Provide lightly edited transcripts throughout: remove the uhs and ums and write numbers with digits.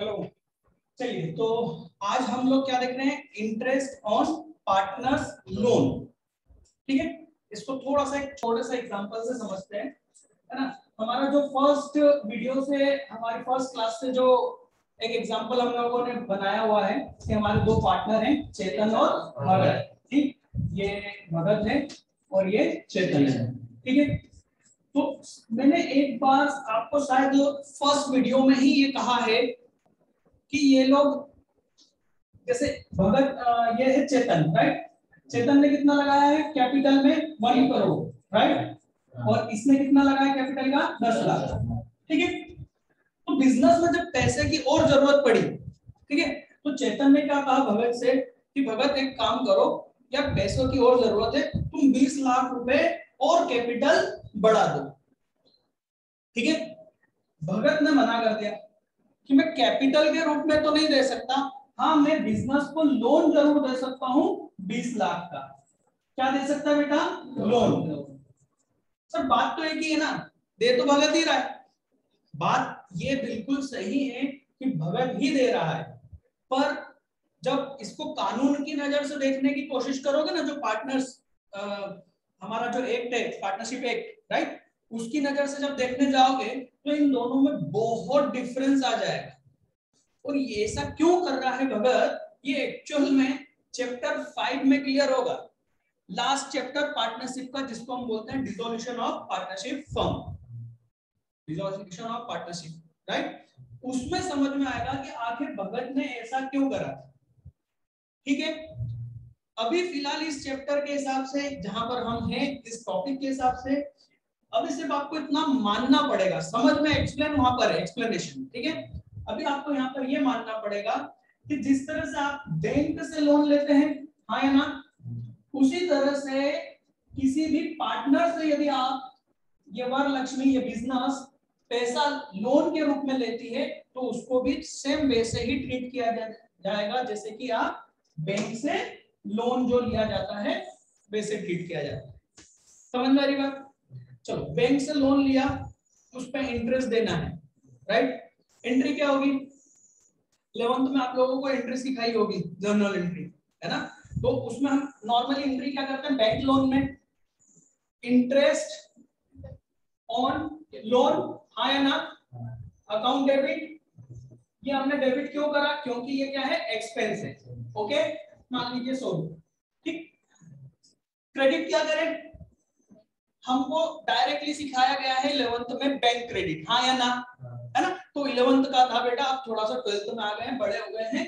Hello, चलिए तो आज हम लोग क्या देख रहे हैं, इंटरेस्ट ऑन पार्टनर्स लोन। ठीक है, इसको थोड़ा सा एक छोटे से एग्जांपल से समझते हैं, है ना। हमारा जो फर्स्ट वीडियो से, हमारी फर्स्ट क्लास से जो एक एग्जांपल हम लोगों ने बनाया हुआ है कि हमारे दो पार्टनर हैं, चेतन और भगत। ठीक, ये भगत है और ये चेतन है। ठीक है, तो मैंने एक बार आपको शायद फर्स्ट वीडियो में ही ये कहा है कि ये लोग, जैसे भगत, ये है चेतन, राइट। चेतन ने कितना लगाया है कैपिटल में 1 करोड़, राइट। और इसने कितना लगाया कैपिटल का 10 लाख। ठीक है, तो बिजनेस में जब पैसे की और जरूरत पड़ी, ठीक है, तो चेतन ने क्या कहा भगत से कि भगत एक काम करो, यार पैसों की और जरूरत है, तुम 20 लाख रुपए और कैपिटल बढ़ा दो। ठीक है, भगत ने मना कर दिया कि मैं कैपिटल के रूप में तो नहीं दे सकता, हाँ मैं बिजनेस को लोन जरूर दे सकता हूं 20 लाख का। क्या दे सकता है बेटा? लोन। सर बात तो एक ही है ना, दे तो भगत ही रहा है। बात ये बिल्कुल सही है कि भगत ही दे रहा है, पर जब इसको कानून की नजर से देखने की कोशिश करोगे ना, जो पार्टनर्स, हमारा जो एक्ट है पार्टनरशिप एक्ट, राइट, उसकी नजर से जब देखने जाओगे तो इन दोनों में बहुत डिफरेंस आ जाएगा। और ये ऐसा क्यों कर रहा है भगत, ये एक्चुअल में चैप्टर 5 में क्लियर होगा। लास्ट चैप्टर पार्टनरशिप का, जिसको हम बोलते हैं dissolution of partnership firm, dissolution of partnership, right, उसमें समझ में आएगा कि आखिर भगत ने ऐसा क्यों करा था। ठीक है, अभी फिलहाल इस चैप्टर के हिसाब से जहां पर हम हैं, इस टॉपिक के हिसाब से अभी सिर्फ आपको इतना मानना पड़ेगा, समझ में एक्सप्लेन वहां पर एक्सप्लेनेशन। ठीक है, अभी आपको यहाँ पर ये मानना पड़ेगा कि जिस तरह से आप बैंक से लोन लेते हैं, हाँ या ना, उसी तरह से किसी भी पार्टनर से यदि आप ये वरलक्ष्मी, ये बिजनेस पैसा लोन के रूप में लेती है, तो उसको भी सेम वे से ही ट्रीट किया जाएगा जैसे कि आप बैंक से लोन जो लिया जाता है वैसे ट्रीट किया जाता है। समझ में आ रही बात? चलो, बैंक से लोन लिया, उस पर इंटरेस्ट देना है, राइट। एंट्री क्या होगी? 11th में आप लोगों को एंट्री सिखाई होगी, जर्नल एंट्री, है ना। तो उसमें हम नॉर्मली एंट्री क्या करते हैं बैंक लोन में? इंटरेस्ट ऑन लोन, हाँ या ना, अकाउंट डेबिट। ये हमने डेबिट क्यों करा? क्योंकि ये क्या है, एक्सपेंस है। ओके, मान लीजिए 100। ठीक, क्रेडिट क्या करें? हमको डायरेक्टली सिखाया गया है 11th में बैंक क्रेडिट, हाँ या ना, है ना। तो 11th का था बेटा, आप थोड़ा सा 12th में आ गए हैं, बड़े हो गए हैं।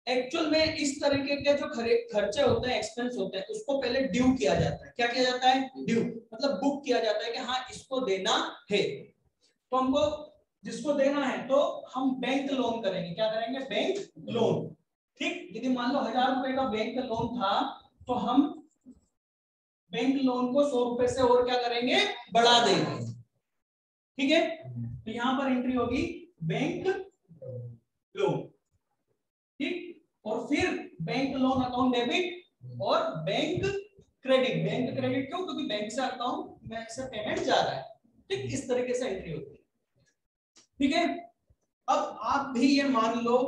एक्चुअल में इस तरीके के जो खर्चे होते हैं, एक्सपेंस होते हैं, उसको पहले ड्यू किया जाता है। क्या किया जाता है? ड्यू, मतलब बुक किया जाता है कि हाँ इसको देना है, तो हमको जिसको देना है तो हम बैंक लोन करेंगे। क्या करेंगे? Bank loan. ठीक, यदि मान लो 1000 रुपए का बैंक लोन था, तो हम बैंक लोन को 100 रुपए से और क्या करेंगे? बढ़ा देंगे। ठीक है, तो यहां पर एंट्री होगी बैंक लोन। ठीक, और फिर बैंक लोन अकाउंट डेबिट और बैंक क्रेडिट। बैंक क्रेडिट क्यों? क्योंकि बैंक से अकाउंट में से पेमेंट जा रहा है। ठीक, इस तरीके से एंट्री होती है। ठीक है, अब आप भी ये मान लो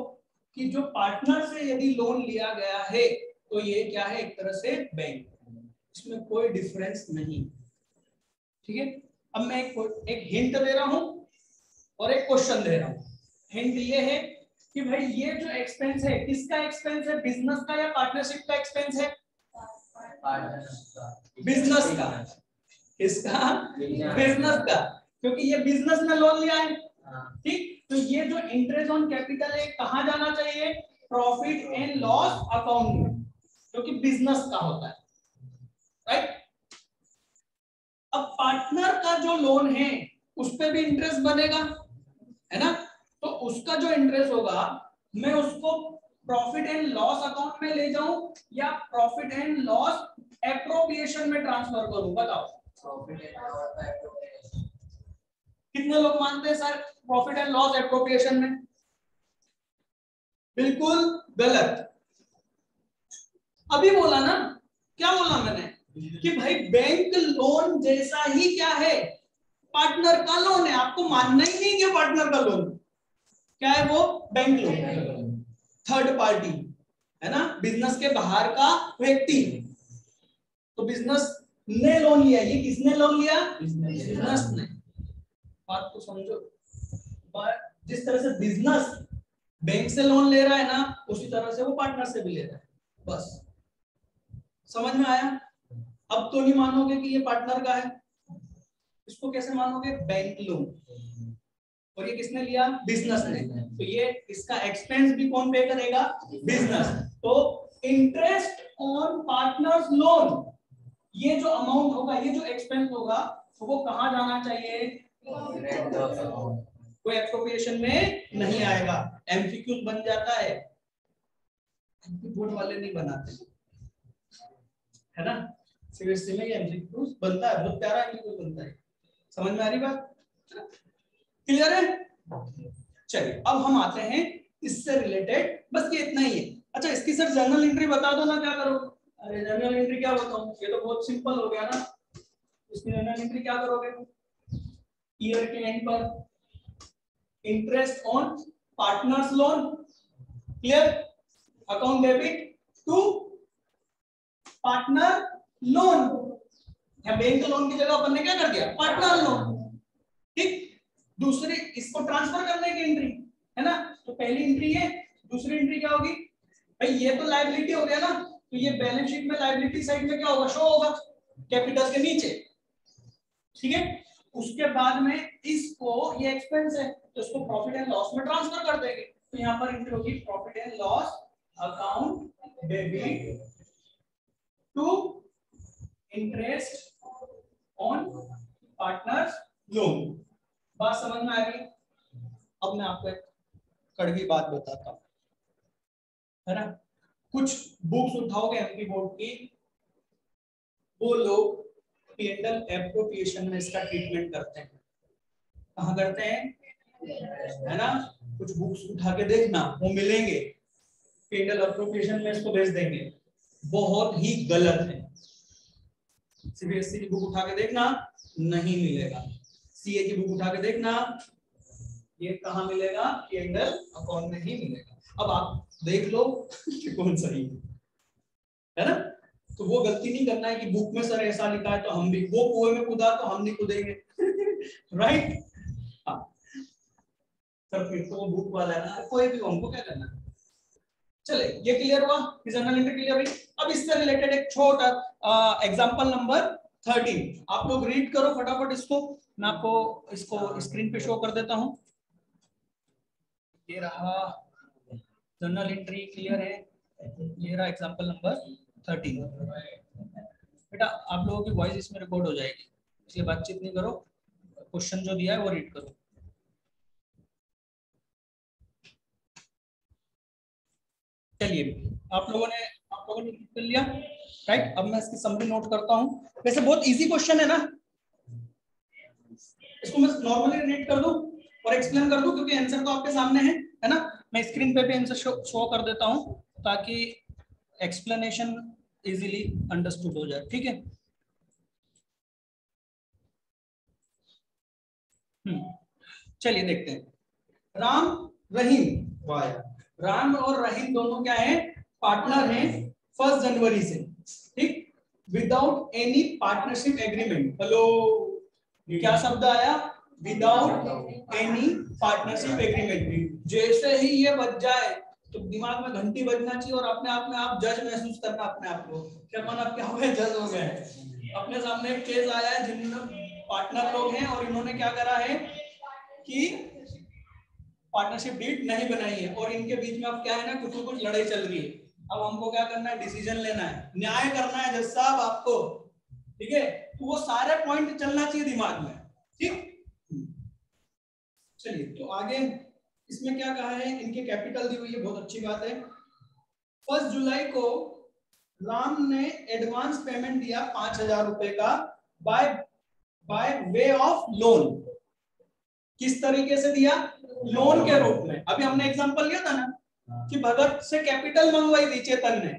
कि जो पार्टनर से यदि लोन लिया गया है, तो ये क्या है? एक तरह से बैंक, इसमें कोई डिफरेंस नहीं। ठीक है, अब मैं एक हिंट दे रहा हूं और एक क्वेश्चन दे रहा हूं। हिंट ये है कि भाई ये जो एक्सपेंस है, किसका एक्सपेंस है? बिजनेस का या पार्टनरशिप का एक्सपेंस है? बिजनेस का। किसका? बिजनेस का, क्योंकि ये बिजनेस में लोन लिया है। ठीक, तो ये जो इंटरेस्ट ऑन कैपिटल है कहां जाना चाहिए? प्रॉफिट एंड लॉस अकाउंट में, क्योंकि बिजनेस का होता है, राइट। अब पार्टनर का जो लोन है उस पे भी इंटरेस्ट बनेगा, है ना। तो उसका जो इंटरेस्ट होगा, मैं उसको प्रॉफिट एंड लॉस अकाउंट में ले जाऊं या प्रॉफिट एंड लॉस एप्रोप्रिएशन में ट्रांसफर करूं? बताओ। Profit and loss appropriation. कितने लोग मानते हैं sir profit and loss appropriation में? बिल्कुल गलत। अभी बोला ना, क्या बोला मैंने कि भाई बैंक लोन जैसा ही क्या है, पार्टनर का लोन है। आपको मानना ही नहीं कि पार्टनर का लोन, क्या है वो? Bank loan. थर्ड पार्टी है ना, बिजनेस के बाहर का व्यक्ति। तो बिजनेस ने लोन लिया, ये किसने लोन लिया? बिजनेस ने। बात को समझो, जिस तरह से बिजनेस बैंक से लोन ले रहा है ना, उसी तरह से वो पार्टनर से भी ले रहा है। बस समझ में आया? अब तो नहीं मानोगे कि ये पार्टनर का है, इसको कैसे मानोगे? Bank loan. और ये किसने लिया? बिजनेस ने। तो ये इसका एक्सपेंस भी कौन पे करेगा? बिजनेस। तो इंटरेस्ट ऑन पार्टनर्स लोन, ये जो अमाउंट होगा, ये जो एक्सपेंस होगा, तो वो कहां जाना चाहिए? कोई एप्रोप्रिएशन में नहीं आएगा। एमसीक्यू बन जाता है, एमपी बोर्ड वाले नहीं बनाते, है ना? सीबीएसई में ये एमसीक्यू बनता है, बहुत प्यारा एमसीक्यू बनता है। समझ में आ रही बात? क्लियर है? चलिए अब हम आते हैं इससे रिलेटेड, बस ये इतना ही है। अच्छा, इसकी सर जर्नल एंट्री बता दो ना, क्या करो? अरे जर्नल एंट्री क्या बताऊं, ये तो बहुत सिंपल हो गया ना। इसकी जर्नल एंट्री क्या करोगे? ईयर के एंड पर interest on partners loan, clear? Account debit to partner loan, या बैंक लोन की जगह अपन ने क्या कर दिया? Partner loan. ठीक, दूसरी इसको ट्रांसफर करने की एंट्री है ना, तो पहली एंट्री है, दूसरी एंट्री क्या होगी भाई? ये तो लायबिलिटी हो गया ना, तो ये बैलेंस शीट में लायबिलिटी साइड में क्या होगा? शो होगा कैपिटल के नीचे, ठीक है? उसके बाद में इसको, ये एक्सपेंस है तो इसको प्रॉफिट एंड लॉस में ट्रांसफर कर देंगे। तो यहाँ पर एंट्री होगी profit and loss account debit to interest on partners loan. बात समझ में आ गई? अब मैं आपको एक कड़वी बात बताता हूं, है ना? कुछ बुक्स उठाओगे एमपी बोर्ड की, वो लोग पीएनएल एप्रोप्रिएशन में इसका ट्रीटमेंट करते हैं। कहां करते हैं? है ना? कुछ बुक्स उठा के देखना, वो मिलेंगे, पीएनएल एप्रोप्रिएशन में इसको भेज देंगे। बहुत ही गलत है। सीबीएसई की बुक उठा के देखना, नहीं मिलेगा। सीए की बुक उठा के देखना, ये कहां मिलेगा? पीएनएल अकाउंट में ही मिलेगा। अब आप देख लो कि कौन सही है ना? तो वो गलती नहीं करना है कि बुक में सर ऐसा लिखा है तो हम भी, वो कुएं में कूदा तो हम नहीं कूदेंगे। राइट? हाँ सर, फिर तो वो बुक वाला है ना, कोई भी, हमको क्या करना है? चले, ये क्लियर हुआ? जर्नल एंट्री क्लियर हुई? अब इससे रिलेटेड एक छोटा एग्जांपल नंबर 13 आप लोग रीड करो फटाफट इसको। मैं आपको इसको स्क्रीन पे शो कर देता हूं। ये रहा जर्नल एंट्री, क्लियर है? ये रहा एग्जांपल नंबर 13। बेटा आप लोगों की वॉइस इसमें रिकॉर्ड हो जाएगी, इसलिए बातचीत नहीं करो, क्वेश्चन जो दिया है वो रीड करो। चलिए, आप लोगों ने रीड कर लिया, राइट? अब मैं इसकी समरी नोट करता हूं। वैसे बहुत इजी क्वेश्चन है ना, इसको मैं नॉर्मली रीड कर दूं और एक्सप्लेन कर दूं, क्योंकि आंसर तो आपके सामने है ना? मैं स्क्रीन पे भी आंसर शो कर देता हूं ताकि एक्सप्लेनेशन इजीली अंडरस्टूड हो जाए, ठीक है? चलिए देखते हैं। राम रहीम, राम और रहीम दोनों क्या है? पार्टनर हैं 1 जनवरी से, ठीक? Without any partnership agreement. Hello, क्या शब्द आया? Without any partnership agreement. जैसे ही ये बज जाए तो दिमाग में घंटी बजना चाहिए और अपने आप में आप जज महसूस करना अपने आप को, क्या मन आप क्या हो गए? जज हो गए। अपने सामने एक केस आया है जिनमें पार्टनर लोग हैं और इन्होंने क्या करा है कि पार्टनरशिप डीड नहीं बनाई है, और इनके बीच में अब क्या है ना, कुछ लड़ाई चल रही है। अब हमको क्या करना है? डिसीजन लेना है, न्याय करना है जज साहब आपको, ठीक है? तो वो सारे पॉइंट चलना चाहिए दिमाग में, ठीक? चलिए तो आगे इसमें क्या कहा है? इनके कैपिटल दी हुई है, बहुत अच्छी बात है। 1 जुलाई को राम ने एडवांस पेमेंट दिया 5,000 रुपए का, बाय वे ऑफ लोन। किस तरीके से दिया? लोन के रूप में। अभी हमने एग्जांपल लिया था ना कि भगत से कैपिटल मंगवाई थी चेतन ने,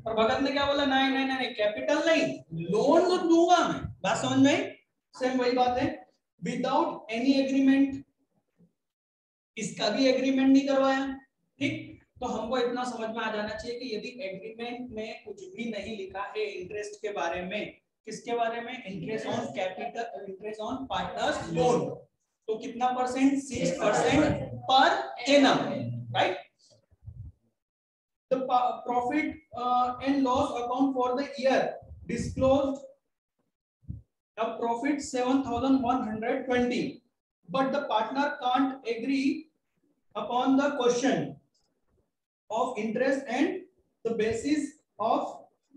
और भगत ने क्या बोला? नहीं नहीं नहीं, कैपिटल नहीं, लोन तो दूंगा मैं। बात समझ में आई? सेम वही बात है। विदाउट एनी एग्रीमेंट इसका भी एग्रीमेंट नहीं करवाया। ठीक, तो हमको इतना समझ में आ जाना चाहिए कि यदि एग्रीमेंट में कुछ भी नहीं लिखा है इंटरेस्ट के बारे में, किसके बारे में, interest on capital, interest on partners loan, तो कितना percent, 6% per annum, right. The profit and loss account for the year disclosed a profit 7,120, but the partner can't agree upon the question of interest and the basis of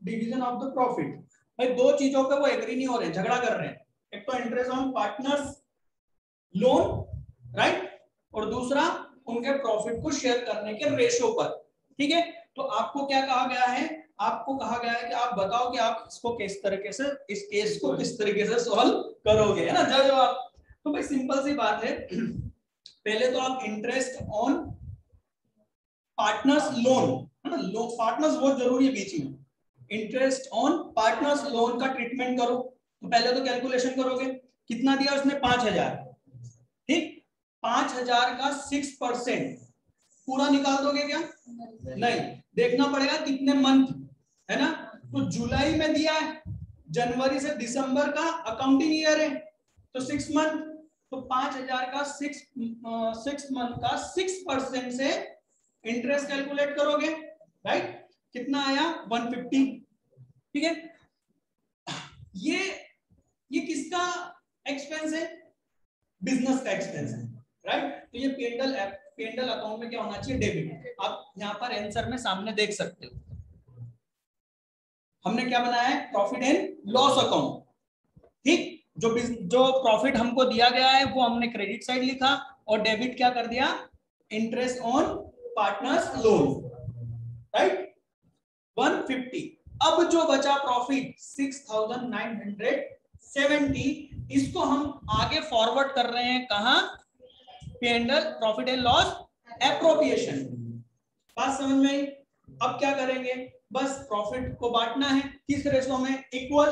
division of the profit। भाई दो चीजों पे वो agree नहीं हो रहे, झगड़ा कर रहे हैं। एक तो interest on partners loan, right, और दूसरा उनके प्रॉफिट को शेयर करने के रेशो पर। ठीक है, तो आपको क्या कहा गया है, आपको कहा गया है कि आप बताओ कि आप इसको किस तरीके से, इस केस को किस तरीके से सॉल्व करोगे, है ना जज आप। तो भाई सिंपल सी बात है, पहले तो आप इंटरेस्ट ऑन पार्टनर्स लोन, है ना, लोन पार्टनर्स बहुत जरूरी है बीच में, इंटरेस्ट ऑन पार्टनर्स लोन का ट्रीटमेंट करो। तो पहले तो कैलकुलेशन करोगे, कितना दिया उसने, 5,000। ठीक, 5,000 का 6% पूरा निकाल दोगे क्या, नहीं, देखना पड़ेगा कितने मंथ, है ना। तो जुलाई में दिया है, जनवरी से दिसंबर का अकाउंटिंग ईयर है, तो 6 मंथ, तो 5,000 का 6 मंथ का 6% से इंटरेस्ट कैलकुलेट करोगे, राइट, कितना आया, 150। ठीक है, ये किसका एक्सपेंस है, बिजनेस का एक्सपेंस है, राइट। तो ये P&L अकाउंट में क्या होना चाहिए, डेबिट। आप यहाँ पर आंसर में सामने देख सकते हो, हमने क्या बनाया है, प्रॉफिट एंड लॉस अकाउंट। ठीक, जो प्रॉफिट हमको दिया गया है वो हमने क्रेडिट साइड लिखा, और डेबिट क्या कर दिया, interest on partners loan, right, 150। अब जो बचा प्रॉफिट 6,970, इसको हम आगे फॉरवर्ड कर रहे हैं, कहां, P&L, profit and loss appropriation. बात समझ में आई। अब क्या करेंगे, बस प्रॉफिट को बांटना है, किस रेशो में, इक्वल,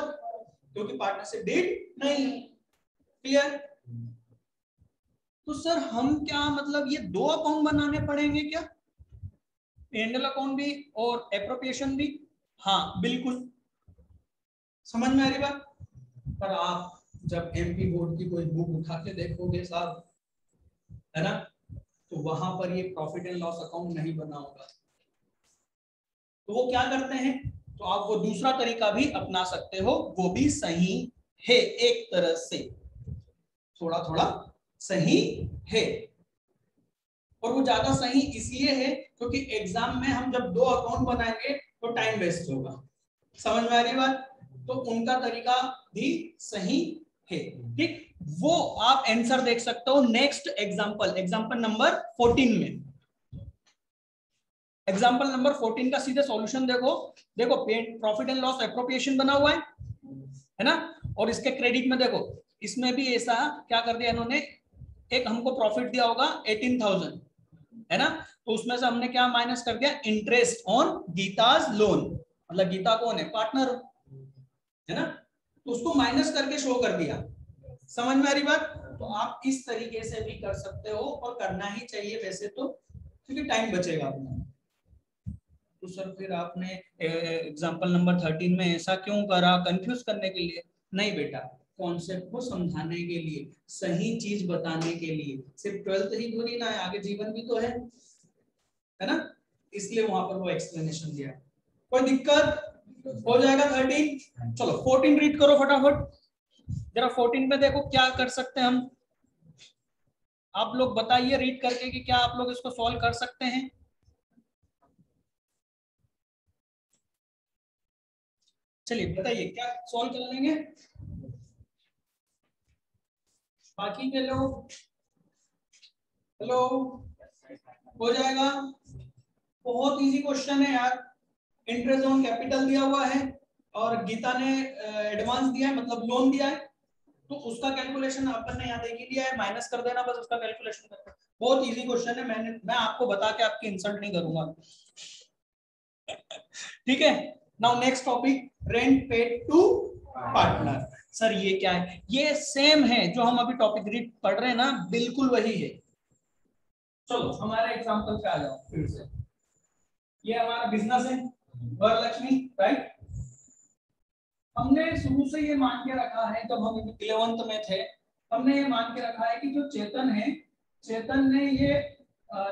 क्योंकि पार्टनरशिप डीड नहीं है। क्लियर। तो सर हम क्या मतलब ये दो अकाउंट बनाने पड़ेंगे क्या, P&L अकाउंट भी और एप्रोप्रिएशन भी, हाँ बिल्कुल, समझ में आ रही बात। पर आप जब एमपी बोर्ड की कोई बुक उठा के देखोगे साहब, है ना, तो वहां पर ये प्रॉफिट एंड लॉस अकाउंट नहीं बना होगा। तो वो क्या करते हैं, तो आप वो दूसरा तरीका भी अपना सकते हो, वो भी सही है, एक तरह से थोड़ा थोड़ा सही है, और वो ज्यादा सही इसलिए है क्योंकि एग्जाम में हम जब दो अकाउंट बनाएंगे तो टाइम वेस्ट होगा। समझ में आ रही बात। तो उनका तरीका भी सही है। ठीक, वो आप आंसर देख सकते हो नेक्स्ट एग्जांपल, एग्जांपल नंबर 14 में। एग्जांपल नंबर 14 का सीधे सॉल्यूशन देखो। देखो प्रॉफिट एंड लॉस एप्रोप्रिएशन बना हुआ है ना, और इसके क्रेडिट में देखो, इसमें भी ऐसा क्या कर दिया इन्होंने, एक हमको प्रॉफिट दिया होगा 18,000, है ना, तो उसमें से हमने क्या माइनस कर दिया, इंटरेस्ट ऑन गीताज लोन, मतलब गीता कौन है, पार्टनर, है ना, तो उसको माइनस करके शो कर दिया। समझ में आ रही बात। तो आप इस तरीके से भी कर सकते हो, और करना ही चाहिए वैसे तो, क्योंकि टाइम बचेगा अपना। तो सर फिर आपने एग्जांपल नंबर 13 में ऐसा क्यों करा, कंफ्यूज करने के लिए? नहीं बेटा, कॉन्सेप्ट को समझाने के लिए, सही चीज बताने के लिए। सिर्फ 12th ही थोड़ी ना है, आगे जीवन भी तो है ना, इसलिए वहां पर वो एक्सप्लेनेशन दिया। कोई दिक्कत हो जाएगा 13। चलो 14 रीड करो फटाफट जरा। 14 में देखो क्या कर सकते हैं हम, आप लोग बताइए रीड करके कि क्या आप लोग इसको सॉल्व कर सकते हैं। चलिए बताइए, क्या सॉल्व कर लेंगे बाकी के लोग? हेलो, हो जाएगा। बहुत इजी क्वेश्चन है यार। इंटरेस्ट ऑन कैपिटल दिया हुआ है और गीता ने एडवांस दिया है, मतलब लोन दिया है, तो उसका कैलकुलेशन अपन ने यहाँ देख ही लिया है, माइनस कर देना बस, उसका कैलकुलेशन करना। बहुत इजी क्वेश्चन है, मैं आपको बता के आपकी इंसल्ट नहीं करूंगा। ठीक है, now next topic, rent paid to partner. Sir ये क्या है? ये सेम है जो हम अभी टॉपिक रीड पढ़ रहे हैं ना, बिल्कुल वही है। चलो हमारे एग्जांपल पे आ जाओ फिर से। ये हमारा बिजनेस है वरलक्ष्मी, राइट। हमने शुरू से ये मान के रखा है, जब हम 11th में थे हमने ये मान के रखा है कि जो चेतन है, चेतन ने ये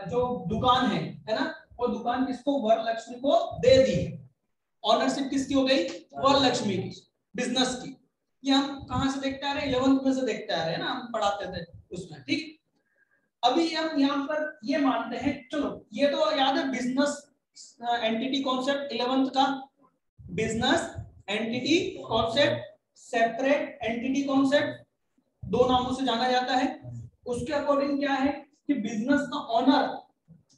जो दुकान है ना, वो दुकान किसको, वरलक्ष्मी को दे दी है। ऑनरशिप किसकी हो गई, वरलक्ष्मी की, बिजनेस की। ये हम कहां से देखते आ रहे हैं, 11th में से देखते आ रहे हैं ना, हम पढ़ाते थे उसमें, ठीक। अभी हम यहाँ पर ये मानते हैं, चलो ये तो याद है बिजनेस एंटिटी कॉन्सेप्ट 11th का, business entity concept, separate entity concept, दो नामों से जाना जाता है। उसके अकॉर्डिंग क्या है कि बिजनेस का ऑनर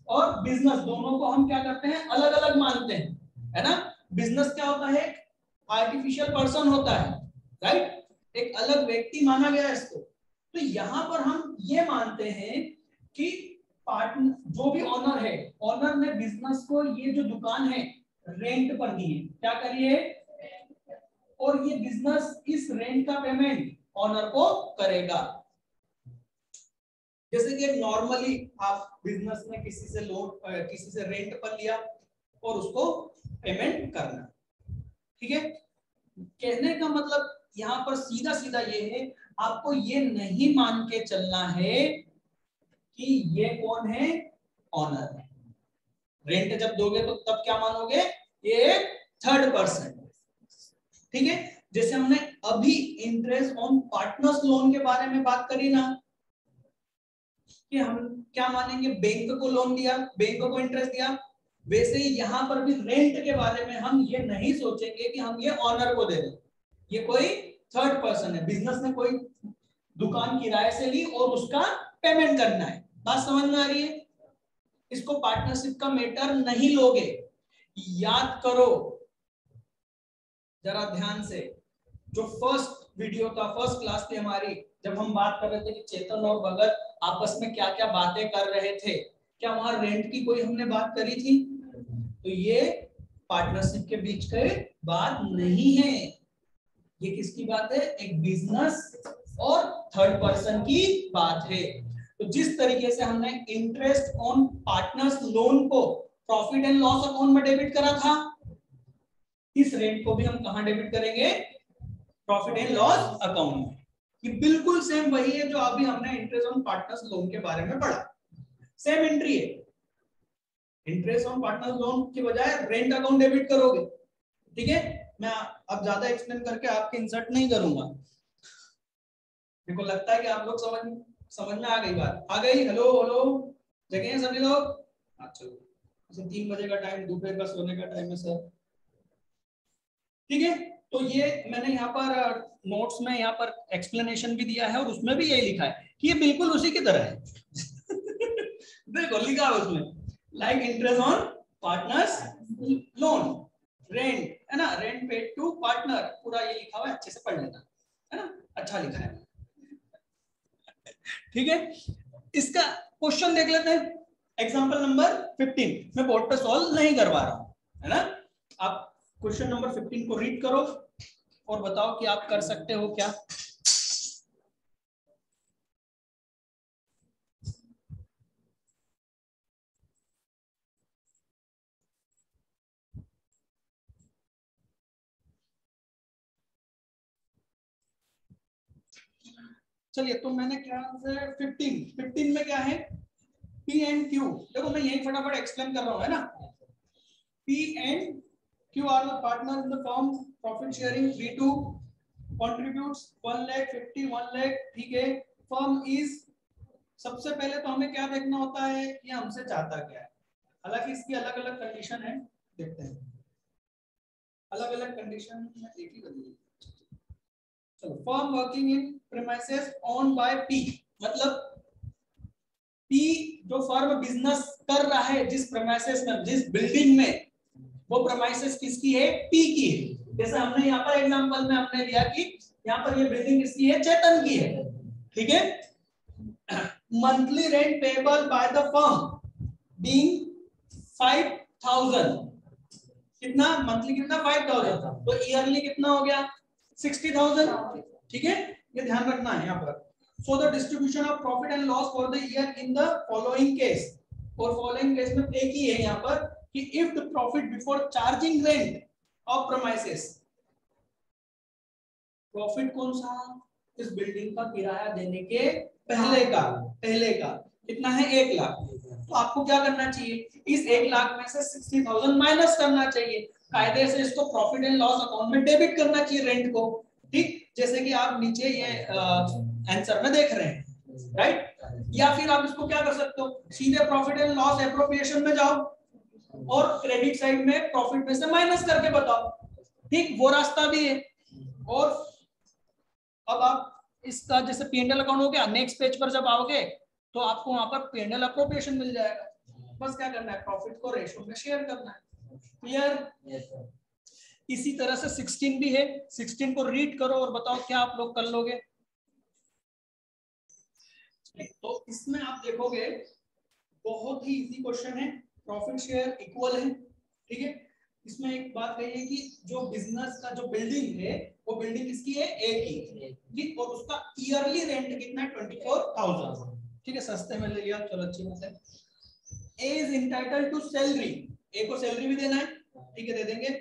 और बिजनेस दोनों को हम क्या करते हैं, अलग अलग मानते हैं, है ना। बिजनेस क्या होता है, आर्टिफिशियल पर्सन होता है, राइट, एक अलग व्यक्ति माना गया है इसको। तो यहां पर हम ये मानते हैं कि पार्टनर जो भी ऑनर है, ऑनर ने बिजनेस को ये जो दुकान है रेंट पर दी है, क्या करिए, और ये बिजनेस इस रेंट का पेमेंट ऑनर को करेगा। जैसे कि नॉर्मली आप बिजनेस में किसी से लोन, किसी से रेंट पर लिया और उसको पेमेंट करना, ठीक है। कहने का मतलब यहाँ पर सीधा सीधा ये है, आपको ये नहीं मान के चलना है कि ये कौन है, ऑनर है। रेंट जब दोगे तो तब क्या मानोगे, ये थर्ड पर्सन, ठीक है। जैसे हमने अभी इंटरेस्ट ऑन पार्टनर्स लोन के बारे में बात करी ना, कि हम क्या मानेंगे, बैंक को लोन दिया, बैंक को इंटरेस्ट दिया, वैसे ही यहाँ पर भी रेंट के बारे में हम ये नहीं सोचेंगे कि हम ये ऑनर को दे दें, ये कोई थर्ड पर्सन है। बिजनेस ने कोई दुकान किराए से ली और उसका पेमेंट करना है, बात समझ में आ रही है। इसको पार्टनरशिप का मैटर नहीं लोगे, याद करो जरा ध्यान से, जो फर्स्ट वीडियो था, फर्स्ट क्लास थी हमारी, जब हम बात कर रहे थे कि चेतन और भगत आपस में क्या क्या बातें कर रहे थे, क्या वहां रेंट की कोई हमने बात करी थी? तो ये पार्टनरशिप के बीच की बात नहीं है, ये किसकी बात है, एक बिजनेस और थर्ड पर्सन की बात है। तो जिस तरीके से हमने इंटरेस्ट ऑन पार्टनर्स लोन को प्रॉफिट एंड लॉस अकाउंट में डेबिट करा था, इस रेंट को भी हम कहां डेबिट करेंगे, प्रॉफिट एंड लॉस अकाउंट में। ये बिल्कुल सेम वही है जो अभी हमने इंटरेस्ट ऑन पार्टनर्स लोन के बारे में पढ़ा, सेम एंट्री है। इंटरेस्ट ऑन पार्टनर्स लोन की बजाय रेंट अकाउंट डेबिट करोगे, ठीक है। मैं अब ज्यादा एक्सप्लेन करके आपके इंसर्ट नहीं करूंगा, मेरे को लगता है कि आप लोग समझ में आ गई बात, आ गई। हेलो हेलो, जगह हैं सभी लोग? अच्छा, 3 बजे का टाइम, दोपहर का सोने का टाइम है सर, ठीक है। तो ये मैंने यहाँ पर नोट्स में यहाँ पर एक्सप्लेनेशन भी दिया है और उसमें भी यही लिखा है कि ये बिल्कुल उसी की तरह है। देखो लिखा है उसमें, like interest on partners loan, rent है ना, रेंट पेड टू पार्टनर, पूरा ये लिखा हुआ है, अच्छे से पढ़ लेना, है ना, अच्छा लिखा है, ठीक है। इसका क्वेश्चन देख लेते हैं, एग्जांपल नंबर 15, मैं बोर्ड पे सॉल्व नहीं करवा रहा हूं, है ना। आप क्वेश्चन नंबर 15 को रीड करो और बताओ कि आप कर सकते हो क्या। चलिए, तो मैंने क्या से 15 में क्या है, पी एंड क्यू। देखो मैं यही फटाफट एक्सप्लेन कर रहा हूं, है ना। P and Q R the partner in the firm, profit sharing, V2 contributes 1 lakh 51 lakh, ठीक है। फर्म इज, सबसे पहले तो हमें क्या देखना होता है कि हमसे चाहता क्या है, हालांकि इसकी अलग अलग कंडीशन है, देखते हैं अलग अलग कंडीशन में एक ही कर। चलो, firm working in premises owned by P, मतलब पी जो फर्म बिजनेस कर रहा है जिस प्रीमाइसेस में, जिस बिल्डिंग में, वो प्रीमाइसेस किसकी है, पी की है। जैसे हमने यहाँ पर एग्जांपल में हमने लिया कि यहाँ पर ये बिल्डिंग किसकी है, चेतन की है, ठीक है। Monthly rent payable by the firm being 5000, कितना मंथली, कितना 5000, तो ईयरली कितना हो गया 60,000, ठीक है। ये ध्यान रखना है यहाँ पर, so the distribution of profit and loss for the year in the following case, और फॉलोइंग केस में एक ही है यहाँ पर कि if the profit before charging rent of premises, profit कौन सा, इस बिल्डिंग का किराया देने के पहले का कितना है 1 लाख, तो आपको क्या करना चाहिए, इस 1 लाख में से 60,000 माइनस करना चाहिए, कायदे से इसको प्रॉफिट एंड लॉस अकाउंट में डेबिट करना चाहिए रेंट को, ठीक, जैसे कि आप नीचे ये आंसर में देख रहे हैं, राइट। या फिर आप इसको क्या कर सकते हो, सीधे प्रॉफिट एंड लॉस एप्रोप्रिएशन में जाओ और क्रेडिट साइड में प्रॉफिट में से माइनस करके बताओ, ठीक, वो रास्ता भी है। और अब आप इसका जैसे पी&एल अकाउंट हो गया, नेक्स्ट पेज पर जब आओगे तो आपको वहां पर पी&एल अप्रोप्रिएशन मिल जाएगा, बस क्या करना है, प्रॉफिट को रेशो में शेयर करना है, क्लियर। इसी तरह से 16 भी है, 16 को रीड करो और बताओ क्या आप लोग कर लोगे। तो इसमें आप देखोगे बहुत ही इजी क्वेश्चन है, प्रॉफिट शेयर इक्वल है, ठीक है। इसमें एक बात कही है कि जो बिजनेस का जो बिल्डिंग है वो बिल्डिंग किसकी है, एक ही, ठीक, और उसका ईयरली रेंट कितना है 24,000, ठीक है, सस्ते में ले लिया, चलो अच्छी बात है। ए इज इंटाइटल्ड टू सैलरी, ए को सैलरी भी देना है, ठीक है, दे देंगे,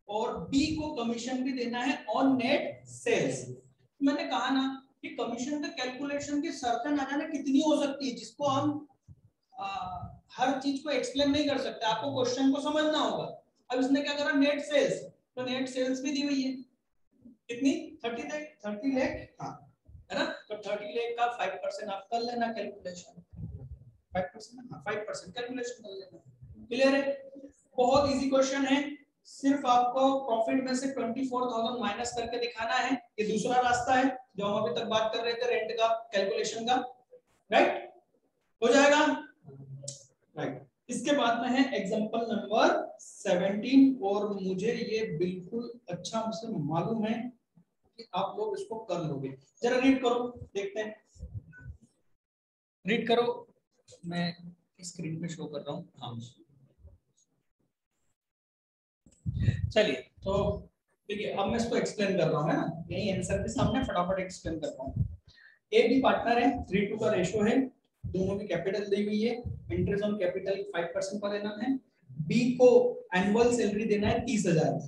और बी को कमीशन भी देना है ऑन नेट सेल्स। मैंने कहा ना कि कमीशन का कैलकुलेशन की शर्तें ना जाने कितनी हो सकती है, जिसको हम हर चीज को एक्सप्लेन नहीं कर सकते, आपको क्वेश्चन को समझना होगा। अब इसने क्या करा, नेट सेल्स, तो नेट सेल्स भी दी हुई है कितनी, 30 लाख, हाँ, है ना, तो 30 लाख का 5% आप कर लेना कैलकुलेशन, 5%, हाँ 5% कैलकुलेशन कर लेना, क्लियर है। बहुत इजी क्वेश्चन है, सिर्फ आपको प्रॉफिट में से 24,000 माइनस करके दिखाना है, ये दूसरा रास्ता है जो हम अभी तक बात कर रहे थे रेंट का कैलकुलेशन का, राइट, हो जाएगा, राइट। इसके बाद में है एग्जांपल नंबर 17, और मुझे ये बिल्कुल अच्छा मुझसे मालूम है कि आप लोग इसको कर लोगे, जरा रीड करो, देखते हैं, रीड करो, मैं स्क्रीन पे शो कर रहा हूँ, हाँ चलिए, तो ठीक है, अब मैं इसको एक्सप्लेन कर रहा हूँ, है ना, यही आंसर के सामने फटाफट एक्सप्लेन कर रहा हूँ। ए बी पार्टनर है, 3:2 का रेशो है, दोनों की कैपिटल दी हुई है, interest on capital 5% per annum है, बी को एनुअल सैलरी देना है 30,000,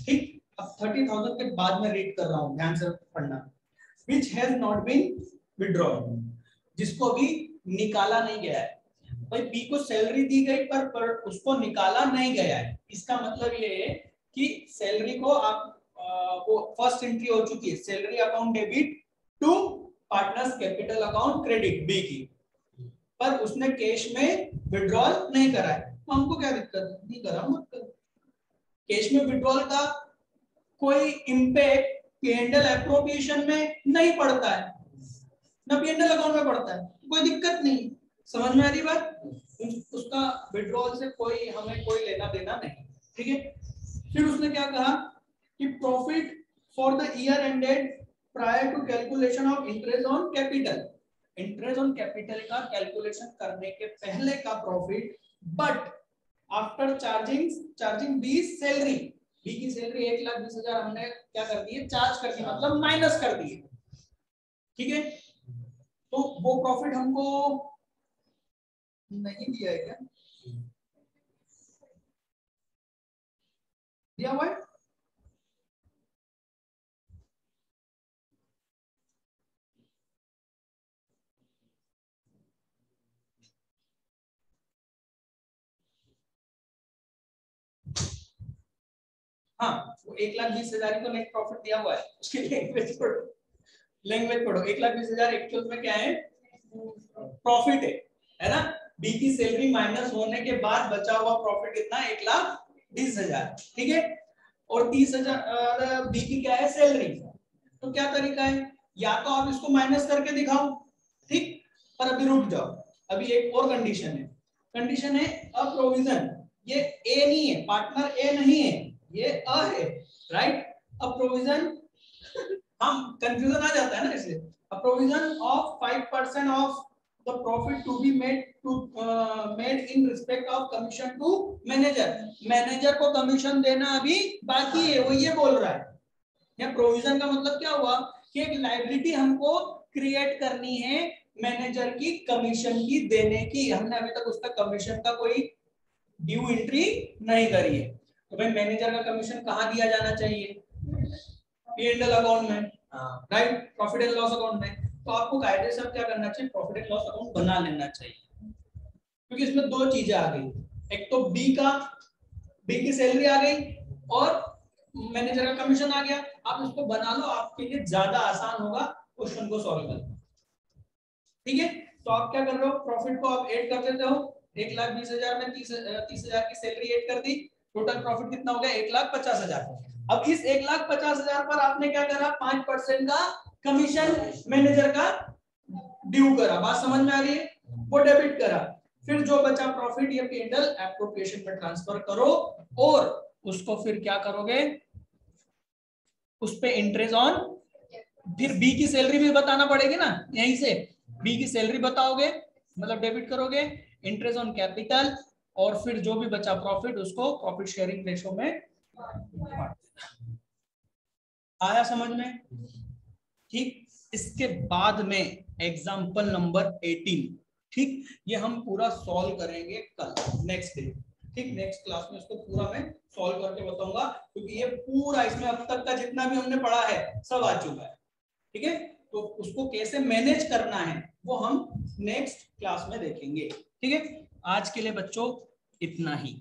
ठीक। अब 30,000 के बाद में रीड कर रहा हूँ, ध्यान से पढ़ना, which has not been withdrawn, जिसको भी निकाला नहीं गया है, भाई बी को सैलरी दी गई पर उसको निकाला नहीं गया है, इसका मतलब ये है कि सैलरी को आप वो फर्स्ट एंट्री हो चुकी है, salary account debit to partners capital account credit B की, पर उसने कैश में विड्रॉल नहीं करा है, तो हमको क्या दिक्कत, नहीं करा मत कर, कैश में विड्रॉल का कोई इंपैक्ट पी&एल एप्रोप्रिएशन में नहीं पड़ता है, ना पी&एल अकाउंट में पड़ता है, कोई दिक्कत नहीं, समझ में आ रही बात, उसका विड्रॉल से कोई हमें कोई लेना देना नहीं, ठीक है। फिर उसने क्या कहा कि profit for the year ended prior to calculation of interest on capital, interest on capital का कैलकुलेशन करने के पहले का profit, but after charging B salary, B की सैलरी 1,20,000 हमने क्या कर दी है, चार्ज कर दी, मतलब माइनस कर दी, ठीक है। तो वो प्रॉफिट हमको नहीं दिया है क्या, दिया हुआ है, हाँ, वो 1,20,000 को नेट प्रॉफिट दिया हुआ है, उसकी लैंग्वेज पढ़ो, 1,20,000 एक्चुअल में क्या है, प्रॉफिट है ना, बी की सैलरी माइनस होने के बाद बचा हुआ प्रॉफिट कितना, 1,20,000, ठीक है, और 30,000 बी की क्या है, सैलरी, तो क्या तरीका है, या तो आप इसको माइनस करके दिखाओ, ठीक, पर अभी रुक जाओ, अभी एक और कंडीशन है अ प्रोविजन, ये ए नहीं है, पार्टनर ए नहीं है, ये अ है, राइट, अ प्रोविजन हम कंफ्यूजन आ जाता है ना, इसलिए a provision of 5% of the profit to be made in respect of commission to manager को कमीशन देना अभी बाकी है, वो ये बोल रहा है, या प्रोविजन का मतलब क्या हुआ कि एक लायबिलिटी हमको क्रिएट करनी है मैनेजर की कमीशन की देने की। हमने अभी तक उसका कमीशन का कोई ड्यू एंट्री नहीं करी है, तो भाई मैनेजर का कमीशन कहाँ दिया जाना चाहिए? P&L अकाउंट में, right, profit and loss account में। तो आपको कायदे से क्या करना चाहिए? प्रॉफिट एंड लॉस अकाउंट बना लेना चाहिए, क्योंकि इसमें दो चीजें आ गई, एक तो बी की सैलरी आ गई और मैनेजर का कमीशन आ गया। आप इसको बना लो, आपके लिए ज्यादा आसान होगा क्वेश्चन को सॉल्व करना। ठीक है, तो आप क्या कर रहे हो? प्रॉफिट को आप ऐड कर देते हो, 1,20,000 में 30,000 की सैलरी ऐड कर दी, टोटल प्रॉफिट कितना हो गया? 1,50,000। अब इस 1,50,000 पर आपने क्या करा? 5% का कमीशन मैनेजर का ड्यू करा। बात समझ में आ रही है? वो डेबिट करा। फिर जो बचा प्रॉफिट या P&L एप्रोप्रिएशन में ट्रांसफर करो और उसको फिर क्या करोगे? उस पे इंटरेस्ट ऑन, फिर बी की सैलरी भी बताना पड़ेगी ना, यहीं से बी की सैलरी बताओगे, मतलब डेबिट करोगे, इंटरेस्ट ऑन कैपिटल, और फिर जो भी बचा प्रॉफिट उसको प्रॉफिट शेयरिंग रेशो में बांट देना। आया समझ में? ठीक, इसके बाद में एग्जांपल नंबर 18, ठीक, ये हम पूरा सॉल्व करेंगे कल, नेक्स्ट डे। ठीक, नेक्स्ट क्लास में इसको पूरा मैं सॉल्व करके बताऊंगा, क्योंकि ये पूरा इसमें अब तक का जितना भी हमने पढ़ा है सब आ चुका है। ठीक है, तो उसको कैसे मैनेज करना है वो हम नेक्स्ट क्लास में देखेंगे। ठीक है, आज के लिए बच्चों इतना ही।